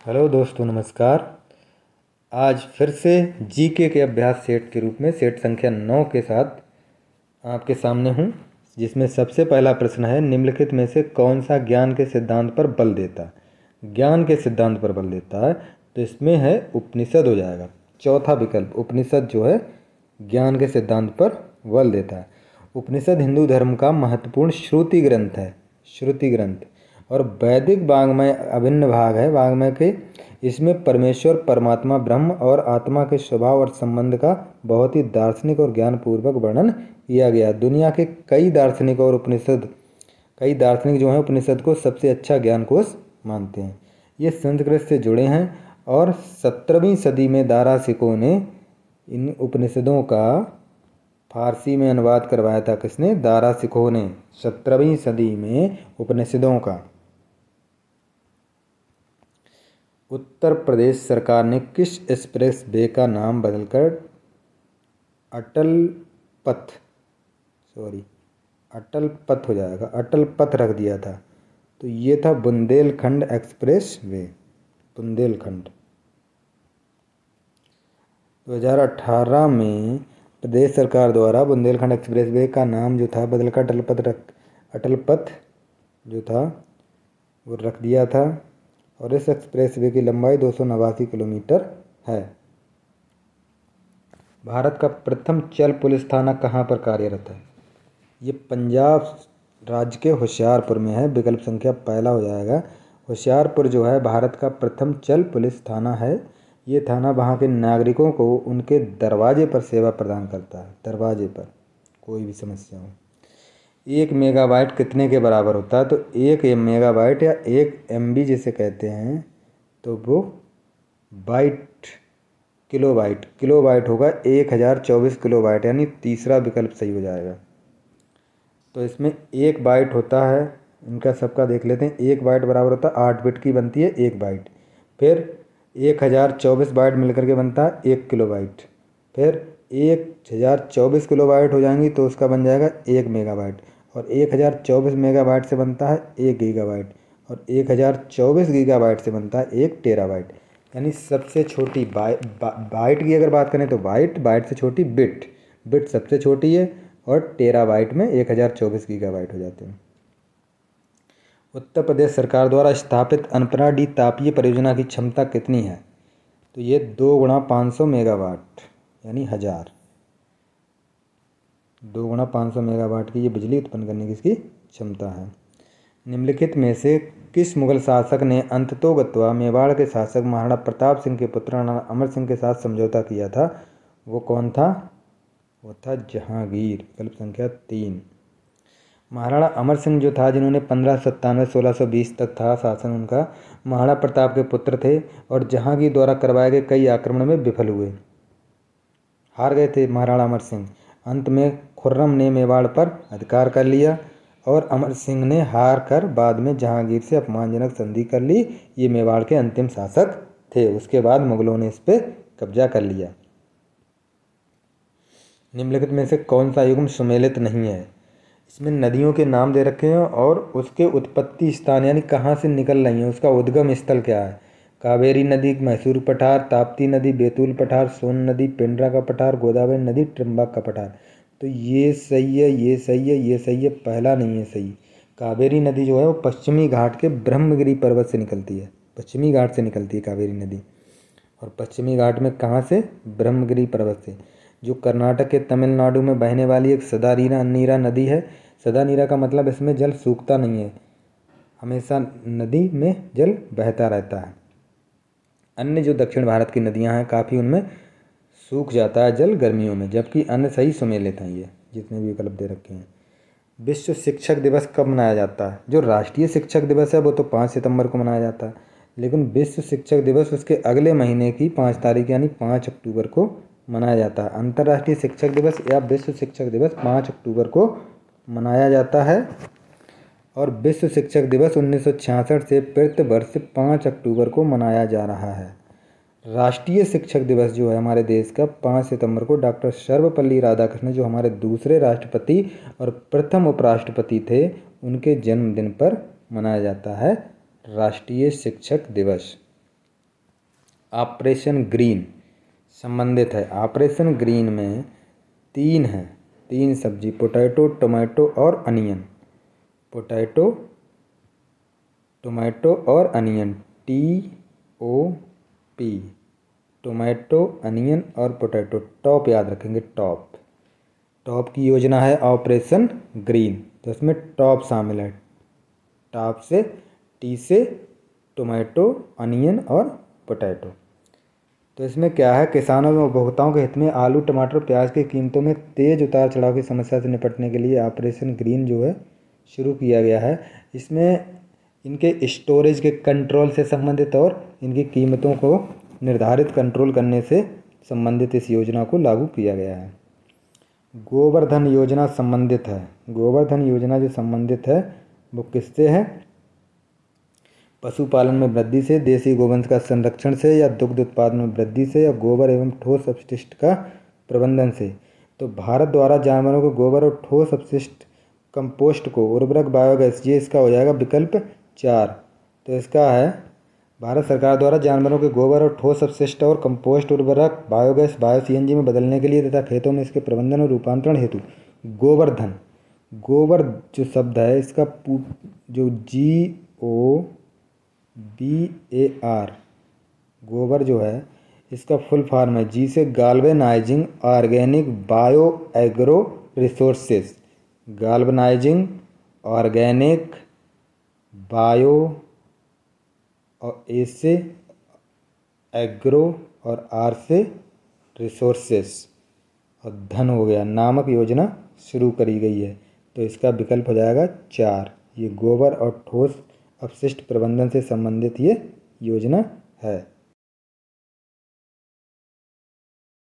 Hello दोस्तों, नमस्कार। आज फिर से जीके के अभ्यास सेट के रूप में सेट संख्या 9 के साथ आपके सामने हूँ, जिसमें सबसे पहला प्रश्न है, निम्नलिखित में से कौन सा ज्ञान के सिद्धांत पर बल देता है। ज्ञान के सिद्धांत पर बल देता है तो इसमें है उपनिषद हो जाएगा। चौथा विकल्प उपनिषद जो है ज्ञान के सिद्धांत पर बल देता है। उपनिषद हिंदू धर्म का महत्वपूर्ण श्रुति ग्रंथ है, श्रुति ग्रंथ, और वैदिक वाङ्मय अभिन्न भाग है। वाङ्मय के इसमें परमेश्वर, परमात्मा, ब्रह्म और आत्मा के स्वभाव और संबंध का बहुत ही दार्शनिक और ज्ञानपूर्वक वर्णन किया गया। दुनिया के कई दार्शनिक जो हैं उपनिषद को सबसे अच्छा ज्ञान कोश मानते हैं। ये संस्कृत से जुड़े हैं और 17वीं सदी में दारासिकों ने इन उपनिषदों का फारसी में अनुवाद करवाया था। किसने? दारासिकों ने 17वीं सदी में उपनिषदों का। उत्तर प्रदेश सरकार ने किस एक्सप्रेस वे का नाम बदलकर अटल पथ हो जाएगा, अटल पथ रख दिया था? तो ये था बुंदेलखंड एक्सप्रेस वे, बुंदेलखंड। 2018 में प्रदेश सरकार द्वारा बुंदेलखंड एक्सप्रेस वे का नाम जो था बदलकर अटल पथ जो था वो रख दिया था, और इस एक्सप्रेस वे की लंबाई 289 किलोमीटर है। भारत का प्रथम चल पुलिस थाना कहाँ पर कार्यरत है? ये पंजाब राज्य के होशियारपुर में है। विकल्प संख्या पहला हो जाएगा। होशियारपुर जो है भारत का प्रथम चल पुलिस थाना है। ये थाना वहाँ के नागरिकों को उनके दरवाजे पर सेवा प्रदान करता है। दरवाजे पर कोई भी समस्या हो। 1 मेगाबाइट कितने के बराबर होता है? तो 1 मेगाबाइट या 1 MB जिसे कहते हैं, तो वो किलोबाइट होगा। 1024 किलोबाइट, यानी तीसरा विकल्प सही हो जाएगा। तो इसमें 1 बाइट होता है, इनका सबका देख लेते हैं। 1 बाइट बराबर होता है 8 बिट की बनती है 1 बाइट। फिर 1024 बाइट मिलकर के बनता है 1 किलोबाइट। फिर 1024 किलोबाइट हो जाएंगी तो उसका बन जाएगा 1 मेगाबाइट। और 1024 मेगाबाइट से बनता है 1 गीगाबाइट। और 1024 गीगाबाइट से बनता है 1 टेराबाइट। यानी सबसे छोटी बाइट की अगर बात करें तो बाइट से छोटी बिट सबसे छोटी है, और टेराबाइट में 1024 गीगाबाइट हो जाते हैं। उत्तर प्रदेश सरकार द्वारा स्थापित अनपरा डी तापीय परियोजना की क्षमता कितनी है? तो ये 2 × 500 मेगावाट, यानी 1000। 2 × 500 मेगावाट की ये बिजली उत्पन्न करने की इसकी क्षमता है। निम्नलिखित में से किस मुगल शासक ने अंततोगत्वा मेवाड़ के शासक महाराणा प्रताप सिंह के पुत्र राणा अमर सिंह के साथ समझौता किया था? वो कौन था? वो था जहांगीर। विकल्प संख्या 3। महाराणा अमर सिंह जो था, जिन्होंने 1597-1620 तक था शासन उनका, महाराणा प्रताप के पुत्र थे और जहांगीर द्वारा करवाए गए कई आक्रमण में विफल हुए, हार गए थे महाराणा अमर सिंह। अंत में खुर्रम ने मेवाड़ पर अधिकार कर लिया और अमर सिंह ने हार कर बाद में जहांगीर से अपमानजनक संधि कर ली। ये मेवाड़ के अंतिम शासक थे। उसके बाद मुगलों ने इस पर कब्जा कर लिया। निम्नलिखित में से कौन सा युग्म सुमेलित नहीं है? इसमें नदियों के नाम दे रखे हैं और उसके उत्पत्ति स्थान, यानी कहाँ से निकल रही हैं, उसका उद्गम स्थल क्या है। कावेरी नदी मैसूर पठार, ताप्ती नदी बैतूल पठार, सोन नदी पेंड्रा का पठार, गोदावरी नदी त्रिंबक का पठार। तो ये सही है, ये सही है, ये सही है, पहला नहीं है सही। कावेरी नदी जो है वो पश्चिमी घाट के ब्रह्मगिरी पर्वत से निकलती है। पश्चिमी घाट से निकलती है कावेरी नदी। और पश्चिमी घाट में कहाँ से? ब्रह्मगिरी पर्वत से, जो कर्नाटक के तमिलनाडु में बहने वाली एक सदानीरा नदी है। सदानीरा का मतलब इसमें जल सूखता नहीं है, हमेशा नदी में जल बहता रहता है। अन्य जो दक्षिण भारत की नदियां हैं काफ़ी उनमें सूख जाता है जल गर्मियों में, जबकि अन्य सही सुमेलित हैं। ये जितने भी विकल्प दे रखे हैं। विश्व शिक्षक दिवस कब मनाया जाता है? जो राष्ट्रीय शिक्षक दिवस है वो तो 5 सितंबर को मनाया जाता है, लेकिन विश्व शिक्षक दिवस उसके अगले महीने की 5 तारीख यानी 5 अक्टूबर को मनाया जाता है। अंतर्राष्ट्रीय शिक्षक दिवस या विश्व शिक्षक दिवस 5 अक्टूबर को मनाया जाता है। और विश्व शिक्षक दिवस 1966 से प्रति वर्ष 5 अक्टूबर को मनाया जा रहा है। राष्ट्रीय शिक्षक दिवस जो है हमारे देश का 5 सितंबर को डॉक्टर सर्वपल्ली राधाकृष्णन, जो हमारे दूसरे राष्ट्रपति और प्रथम उपराष्ट्रपति थे, उनके जन्मदिन पर मनाया जाता है राष्ट्रीय शिक्षक दिवस। ऑपरेशन ग्रीन संबंधित है। ऑपरेशन ग्रीन में 3 हैं, 3 सब्जी, पोटैटो, टोमेटो और अनियन। पोटैटो, टोमेटो और अनियन, TOP, टोमेटो, अनियन और पोटैटो। टॉप याद रखेंगे, टॉप। टॉप की योजना है ऑपरेशन ग्रीन, तो इसमें टॉप शामिल है। टॉप से, T से टोमेटो, अनियन और पोटैटो। तो इसमें क्या है, किसानों एवं उपभोक्ताओं के हित में आलू, टमाटर, प्याज की कीमतों में तेज उतार चढ़ाव की समस्या से निपटने के लिए ऑपरेशन ग्रीन जो है शुरू किया गया है। इसमें इनके स्टोरेज के कंट्रोल से संबंधित और इनकी कीमतों को निर्धारित कंट्रोल करने से संबंधित इस योजना को लागू किया गया है। गोवर्धन योजना संबंधित है। गोवर्धन योजना जो संबंधित है वो किससे है? पशुपालन में वृद्धि से, देसी गोवंश का संरक्षण से, या दुग्ध उत्पादन में वृद्धि से, या गोबर एवं ठोस अपशिष्ट का प्रबंधन से। तो भारत द्वारा जानवरों के गोबर और ठोस अपशिष्ट कंपोस्ट को उर्वरक बायोगैस, ये इसका हो जाएगा विकल्प 4। तो इसका है भारत सरकार द्वारा जानवरों के गोबर और ठोस अपशिष्ट और कंपोस्ट उर्वरक बायोगैस बायो CNG में बदलने के लिए तथा खेतों में इसके प्रबंधन और रूपांतरण हेतु गोवर्धन, गोबर जो शब्द है इसका जो GOBAR, गोबर जो है इसका फुल फॉर्म है, G से galvanizing organic bio agro resources, galvanizing organic bio, और A से एग्रो और R से रिसोर्सेस और धन हो गया, नामक योजना शुरू करी गई है। तो इसका विकल्प हो जाएगा 4। ये गोबर और ठोस अपशिष्ट प्रबंधन से संबंधित ये योजना है।